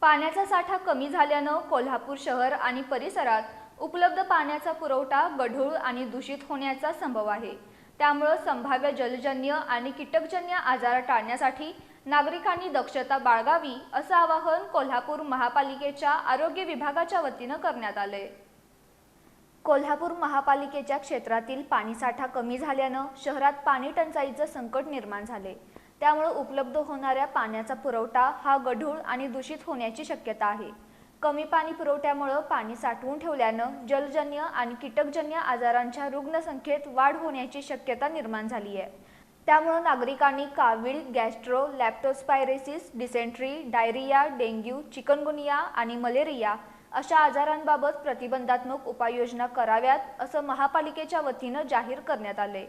पाण्याचा साठा कमी झाल्यानं कोल्हापूर शहर आणि परिसरात उपलब्ध पाण्याचा पुरवठा गढूळ आणि दूषित होण्याचा संभव आहे। त्यामुळे संभाव्य जलजन्य आणि कीटकजन्य आजार टाळण्यासाठी नागरिकांनी दक्षता बाळगावी असं आवाहन कोल्हापूर महापालिकेच्या आरोग्य विभागाच्या वतीनं करण्यात आले। कोल्हापूर महापालिकेच्या क्षेत्रातील पाणीसाठा कमी झाल्यानं शहरात पाणी टंचाईचं संकट निर्माण झाले। त्यामुळे उपलब्ध होणाऱ्या पाण्याचा पुरवठा हा गढूळ आणि दूषित होण्याची शक्यता आहे। कमी पाणी पुरवठ्यामुळे पाणी साठवून ठेवल्यानं जलजन्य आणि कीटकजन्य आजारांच्या रुग्णसंख्येत वाढ होण्याची शक्यता निर्माण झाली आहे। त्यामुळे नागरिकांनी कावीळ, gastro, leptospirosis, dysentery, diarrhoea, dengue, chikungunya आणि मलेरिया अशा आजारांबाबत प्रतिबंधात्मक उपाययोजना कराव्यात असं महापालिकेच्या वतीनं जाहीर करण्यात आले।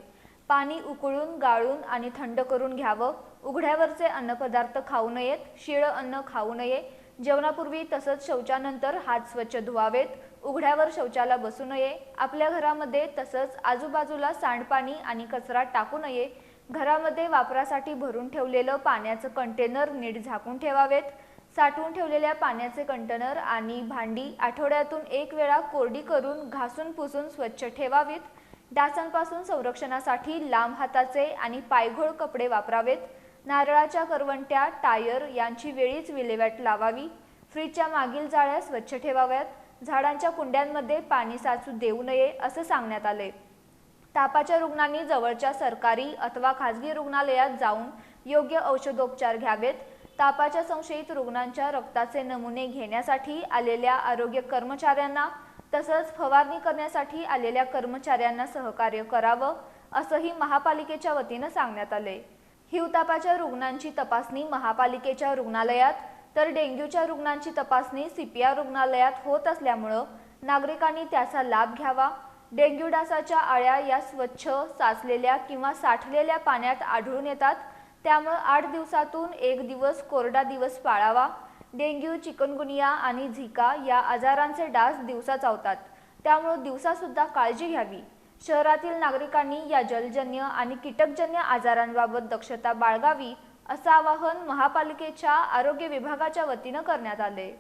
पाणी उकळून, गाळून आणि थंड करून घ्यावं, उघड्यावरचे अन्नपदार्थ खाऊ नयेत, शिळं अन्न खाऊ नये, जेवणापूर्वी तसंच शौचानंतर हात स्वच्छ धुवावेत, उघड्यावर शौचाला बसू नये, आपल्या घरामध्ये तसंच आजूबाजूला सांडपाणी आणि कचरा टाकू नये, घरामध्ये वापरासाठी भरून ठेवलेलं पाण्याचं कंटेनर नीट झाकून ठेवावेत, साठवून ठेवलेल्या पाण्याचे कंटेनर आणि भांडी आठवड्यातून एक वेळा कोरडी करून घासून पुसून स्वच्छ ठेवावीत, डासांपासून संरक्षणासाठी लांब हाताचे आणि पायघोळ कपडे वापरावेत, नारळाच्या करवंट्या, टायर यांची वेळीच विल्हेवाट लावावी, फ्रीजच्या मागील जाळ्या स्वच्छ ठेवाव्यात, झाडांच्या कुंड्यांमध्ये पाणी साचू देऊ नये असं सांगण्यात आले। तापाच्या रुग्णांनी जवळच्या सरकारी अथवा खासगी रुग्णालयात जाऊन योग्य औषधोपचार घ्यावेत। तापाच्या संशयित रुग्णांच्या रक्ताचे नमुने घेण्यासाठी आलेल्या आरोग्य कर्मचाऱ्यांना तसंच फवारणी करण्यासाठी आलेल्या कर्मचाऱ्यांना सहकार्य करावं असंही महापालिकेच्या वतीनं सांगण्यात आले। हिवतापाच्या रुग्णांची तपासणी महापालिकेच्या रुग्णालयात तर डेंग्यूच्या रुग्णांची तपासणी CPR रुग्णालयात होत असल्यामुळे नागरिकांनी त्याचा लाभ घ्यावा। डेंग्यू डासाच्या अळ्या या स्वच्छ, साचलेल्या किंवा साठलेल्या पाण्यात आढळून येतात, त्यामुळे 8 दिवसातून 1 दिवस कोरडा दिवस पाळावा। डेंग्यू, चिकनगुनिया आणि झिका या आजारांचे डास दिवसा चावतात, त्यामुळे दिवसा सुद्धा काळजी घ्यावी। शहरातील नागरिकांनी या जलजन्य आणि कीटकजन्य आजारांबाबत दक्षता बाळगावी असं आवाहन महापालिकेच्या आरोग्य विभागाच्या वतीनं करण्यात आले।